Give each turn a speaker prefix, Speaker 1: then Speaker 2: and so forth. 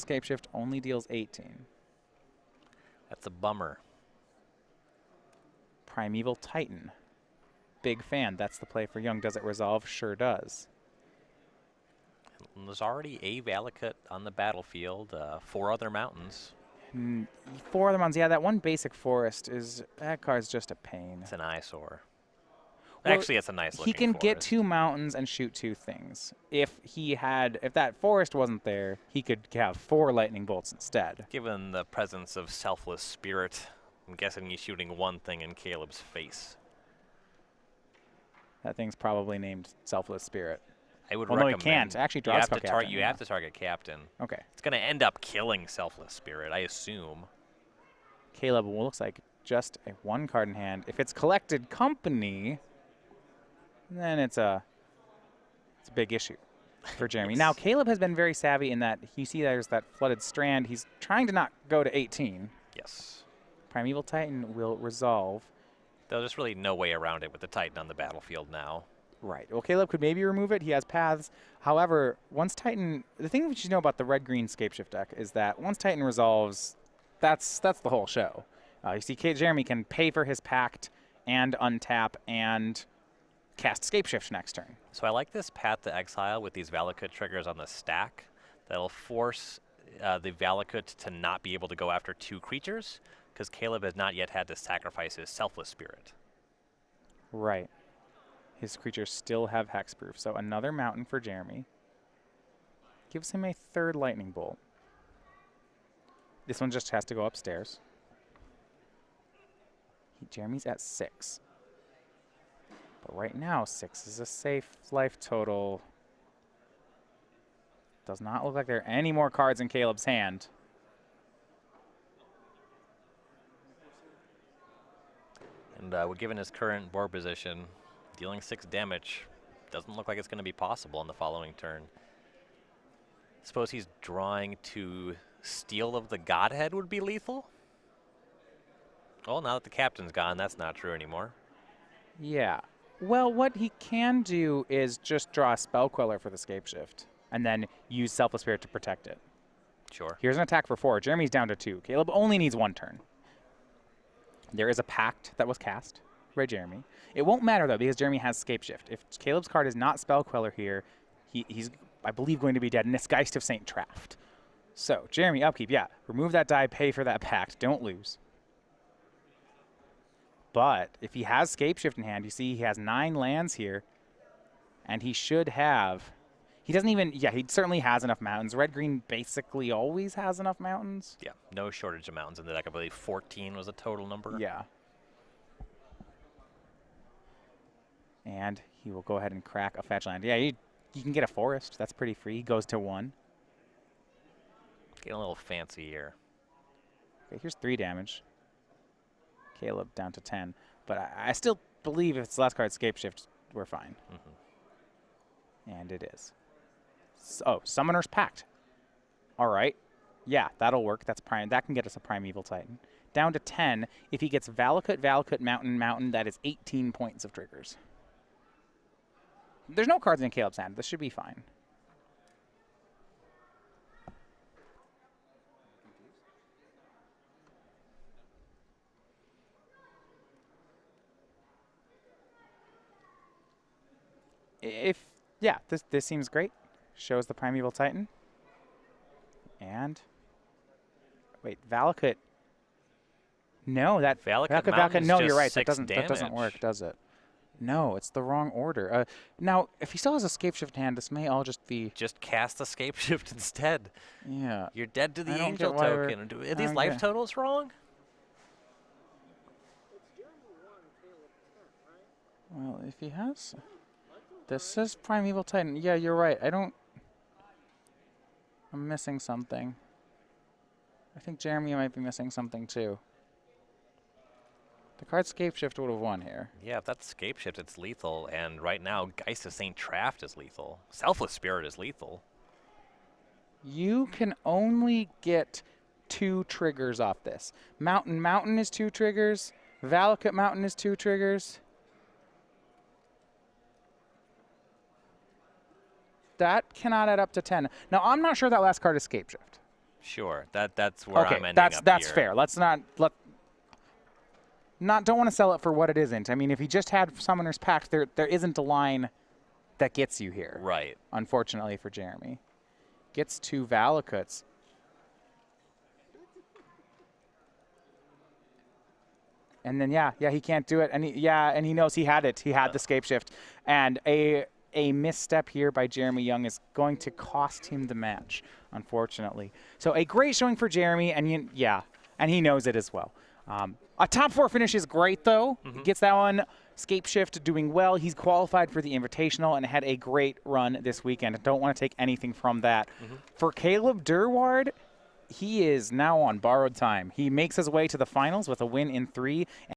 Speaker 1: Scapeshift only deals 18.
Speaker 2: That's a bummer.
Speaker 1: Primeval Titan. Big fan. That's the play for Jung. Does it resolve? Sure does.
Speaker 2: And there's already a Valakut on the battlefield, 4 other mountains.
Speaker 1: 4 other ones. Yeah, that one basic forest that card's just a pain.
Speaker 2: It's an eyesore.
Speaker 1: Well,
Speaker 2: actually, it's a nice looking
Speaker 1: He can
Speaker 2: forest.
Speaker 1: get 2 mountains and shoot 2 things. If that forest wasn't there, he could have 4 lightning bolts instead.
Speaker 2: Given the presence of Selfless Spirit, I'm guessing he's shooting 1 thing in Caleb's face.
Speaker 1: That thing's probably named Selfless Spirit.
Speaker 2: I would
Speaker 1: well,
Speaker 2: recommend.
Speaker 1: No, he can't. Actually, draw spell captain.
Speaker 2: You have to target captain.
Speaker 1: Okay.
Speaker 2: It's going to end up killing Selfless Spirit, I assume.
Speaker 1: Caleb looks like just a 1 card in hand. If it's collected company, then it's a big issue for Jeremy.
Speaker 2: Yes.
Speaker 1: Now, Caleb has been very savvy in that you see there's that flooded strand. He's trying to not go to 18.
Speaker 2: Yes.
Speaker 1: Primeval Titan will resolve.
Speaker 2: There's just really no way around it with the Titan on the battlefield now.
Speaker 1: Right. Well, Caleb could maybe remove it. He has paths. However, once Titan, the thing that you know about the red-green Scapeshift deck is that once Titan resolves, that's the whole show. You see, Jeremy can pay for his Pact and untap and cast Scapeshift next turn.
Speaker 2: So I like this Path to Exile with these Valakut triggers on the stack. That'll force the Valakut to not be able to go after 2 creatures, because Caleb has not yet had to sacrifice his Selfless Spirit.
Speaker 1: Right. His creatures still have hexproof, so another mountain for Jeremy. Gives him a 3rd lightning bolt. This one just has to go upstairs. Jeremy's at 6. But right now, 6 is a safe life total. Does not look like there are any more cards in Caleb's hand.
Speaker 2: And given his current board position, dealing 6 damage doesn't look like it's going to be possible on the following turn. Suppose he's drawing to Steel of the Godhead would be lethal? Well, now that the captain's gone, that's not true anymore.
Speaker 1: Yeah. Well, what he can do is just draw a Spell Queller for the Scapeshift, and then use Selfless Spirit to protect it.
Speaker 2: Sure.
Speaker 1: Here's an attack for 4. Jeremy's down to 2. Caleb only needs 1 turn. There is a Pact that was cast by Jeremy. It won't matter, though, because Jeremy has Scapeshift. If Caleb's card is not Spell Queller here, he's, I believe, going to be dead. Geist of St. Traft. So, Jeremy, upkeep, yeah. Remove that die, pay for that Pact. Don't lose. But if he has Scapeshift in hand, you see he has 9 lands here. And he should have... He doesn't even... Yeah, he certainly has enough mountains. Red-green basically always has enough mountains.
Speaker 2: Yeah, no shortage of mountains in the deck. I believe 14 was the total number.
Speaker 1: Yeah. And he will go ahead and crack a fetch land. Yeah, you can get a forest. That's pretty free. He goes to 1.
Speaker 2: Getting a little fancy here.
Speaker 1: Okay, here's 3 damage. Caleb down to 10. But I still believe if it's the last card, Scapeshift, we're fine. And it is. So, Summoner's Pact. All right. Yeah, that'll work. That's prime. That can get us a Primeval Titan. Down to 10. If he gets Valakut, Valakut, Mountain, Mountain, that is 18 points of triggers. There's no cards in Caleb's hand. This should be fine. Yeah, this seems great. Shows the Primeval Titan. And wait, Valakut. No, that Valakut. No, you're right. That doesn't work, does it? No, it's the wrong order. Now, if he still has a Scapeshift hand, this may all just be...
Speaker 2: Just cast the Scapeshift instead.
Speaker 1: Yeah.
Speaker 2: You're dead to the Angel token. Are these life totals wrong?
Speaker 1: Well, if he has... This says Primeval Titan. Yeah, you're right. I'm missing something. I think Jeremy might be missing something, too. The card Scapeshift would have won here.
Speaker 2: Yeah, if that's Scapeshift, it's lethal. And right now, Geist of St. Traft is lethal. Selfless Spirit is lethal.
Speaker 1: You can only get 2 triggers off this. Mountain is 2 triggers. Valakut Mountain is 2 triggers. That cannot add up to 10. Now, I'm not sure that last card is Scapeshift.
Speaker 2: Sure, that's where I'm ending
Speaker 1: that's
Speaker 2: up here.
Speaker 1: fair. Let's not don't want to sell it for what it isn't. I mean, if he just had Summoner's Pact, there isn't a line that gets you here.
Speaker 2: Right.
Speaker 1: Unfortunately for Jeremy. Gets 2 Valakuts. And then he can't do it. And he knows he had it. He had the scape shift. And a misstep here by Jeremy Jung is going to cost him the match, unfortunately. So a great showing for Jeremy, and and he knows it as well. A top 4 finish is great, though. He gets that one. Scape shift doing well. He's qualified for the Invitational and had a great run this weekend. I don't want to take anything from that. For Caleb Durward, he is now on borrowed time. He makes his way to the finals with a win in 3.